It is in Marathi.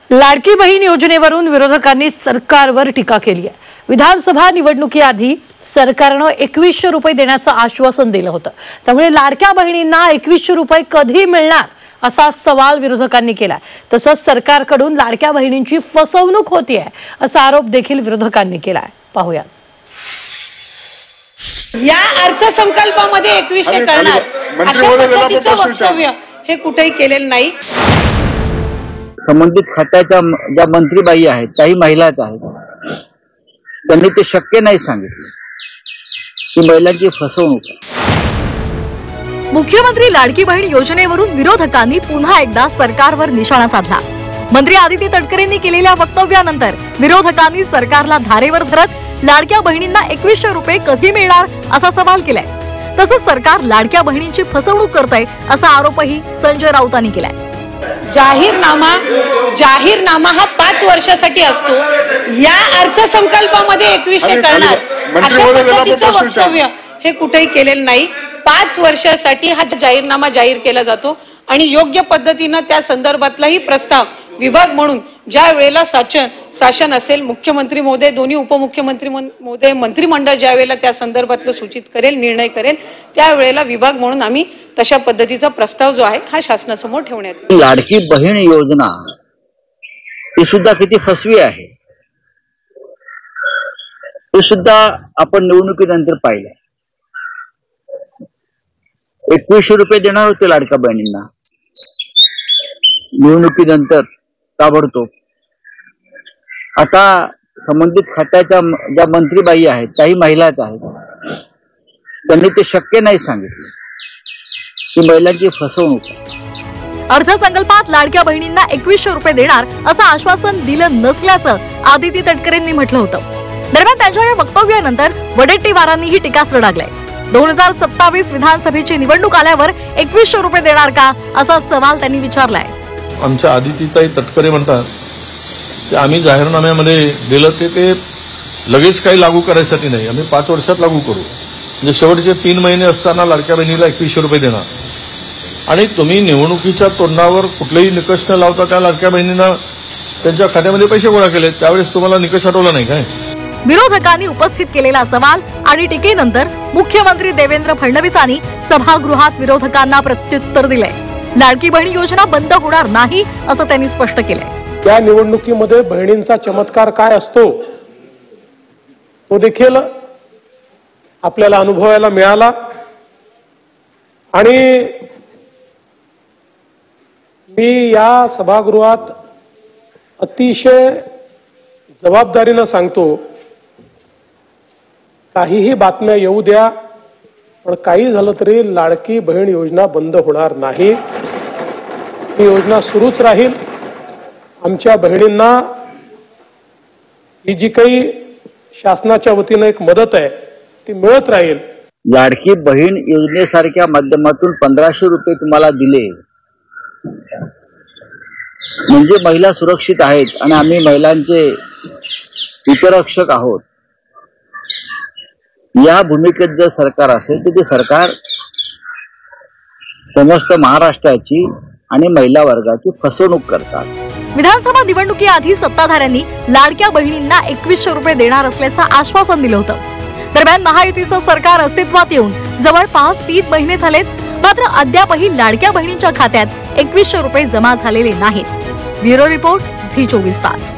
लाडकी बहीण योजनेवरून विरोधकांनी सरकारवर टीका केली आहे। विधानसभा निवडणुकीआधी सरकारने 2100 रुपये देण्याचं आश्वासन दिलं होतं। त्यामुळे लाडक्या बहिणींना 2100 रुपये कधी मिळणार असा सवाल विरोधकांनी केला। तसंच सरकारकडून लाडक्या बहिणींची फसवणूक होतीये असा आरोप देखील विरोधकांनी केलाय। पाहूया। या अर्थसंकल्पामध्ये 2100 करणार अशा पद्धतीचं वक्तव्य हे कुठेही केलेलं नाही। संबंधित खात्याच्या ज्या मंत्रीबाई आहेत त्याही महिलाच आहेत, त्यांनी ते शक्य नाही सांगितलं की महिलांची फसवणूक आहे। मुख्यमंत्री लाडकी बहीण योजनेवरून विरोधकांनी पुन्हा एकदा सरकारवर निशाणा साधला। मंत्री आदिती तटकरेंनी केलेल्या वक्तव्यानंतर विरोधकांनी सरकारला धारेवर धरत लाडक्या बहिणींना 2100 रुपये कधी मिळणार असा सवाल केलाय। तसंच सरकार लाडक्या बहिणींची फसवणूक करतंय असा आरोपही संजय राऊतांनी केलाय। जाहीरनामा हा 5 वर्षासाठी असतो। या अर्थसंकल्पामध्ये 2100 करणार अशा पद्धतीचं वक्तव्य हे कुठेही केलेलं नाही। 5 वर्षासाठी हा जाहीरनामा जाहीर केला जातो आणि योग्य पद्धतीने त्या संदर्भातलाही प्रस्ताव विभाग म्हणून ज्या वेळेला शासन असेल, मुख्यमंत्री महोदय, दोन्ही उपमुख्यमंत्री महोदय, मंत्रिमंडळ ज्या वेळेला त्या संदर्भातलं सूचित करेल, निर्णय करेल, त्यावेळेला विभाग म्हणून आम्ही तशा पद्धतीचा प्रस्ताव जो आहे हा शासनासमोर ठेवण्यात येईल। लाडकी बहीण योजना ही सुद्धा किती फसवी आहे हे सुद्धा आपण निवडणुकीनंतर पाहिलं। 2100 रुपये देणार होते लाडक्या बहिणींना, निवडणुकीनंतर ताबडतोब आता संबंधित खात्याच्या ज्या मंत्रीबाई आहेत त्याही महिलाच आहेत, त्यांनी ते शक्य नाही सांगितलं की महिलांची फसवणूक आहे। अर्थसंकल्पात लाडक्या बहिणींना 2100 रुपये देणार असं आश्वासन दिलं नसल्याचं आदिती तटकरेंनी म्हटलं होतं। दरम्यान त्यांच्या या वक्तव्यानंतर वडेट्टीवारांनी ही टीकास्त्र डागलाय। 2027 विधानसभेची निवडणूक आल्यावर 2100 रुपये देणार का असा सवाल त्यांनी विचारलाय। आमच्या आदितीताई तटकरे म्हणतात की आम्ही जाहीरनाम्यामध्ये दिलं ते लगेच काही लागू करायसाठी नाही, आम्ही 5 वर्षात लागू करू। म्हणजे शेवटचे 3 महिने असताना लाडक्या बहिणीला 2100 रुपये देणार। आणि तुम्ही निवडणुकीच्या तोंडावर कुठलेही निकष न लावता त्या लाडक्या बहिणींना त्यांच्या खात्यामध्ये पैसे गोळा केले, त्यावेळेस तुम्हाला निकष हटवला नाही काय? विरोधकांनी उपस्थित केलेला सवाल आणि टीकेनंतर मुख्यमंत्री देवेंद्र फडणवीसांनी सभागृहात विरोधकांना प्रत्युत्तर दिलंय। लाडकी बहीण योजना बंद होणार नाही असं त्यांनी स्पष्ट केलंय। या निवडणुकीमध्ये बहिणींचा चमत्कार काय असतो तो देखील आपल्याला अनुभवायला मिळाला आणि मी या सभागृहात अतिशय जबाबदारीने सांगतो, काहीही बातम्या येऊ द्या, पण काही झालं तरी लाडकी बहीण योजना बंद होणार नाही। ही योजना सुरूच राहील। आमच्या बहिणींना ही जी काही शासनाच्या वतीने एक मदत आहे ती मिळत राहील। लाडकी बहीण योजनेसारख्या माध्यमातून 1500 रुपये तुम्हाला दिले म्हणजे महिला सुरक्षित आहेत आणि आम्ही महिलांचे हितरक्षक आहोत, या भूमिकेत जर सरकार असेल तर ते सरकार समस्त महाराष्ट्राची आणि महिला वर्गाची फसवणूक करतात। विधानसभा निवडणुकीआधी सत्ताधाऱ्यांनी लाडक्या बहिणींना 2100 रुपये देणार असल्याचं आश्वासन दिलं होतं। दरम्यान महायुतीचं सरकार अस्तित्वात येऊन जवळपास 3 महिने झालेत, मात्र अद्यापही लाडक्या बहिणींच्या खात्यात 2100 रुपये जमा झालेले नाहीत। ब्युरो रिपोर्ट, झी 24 तास।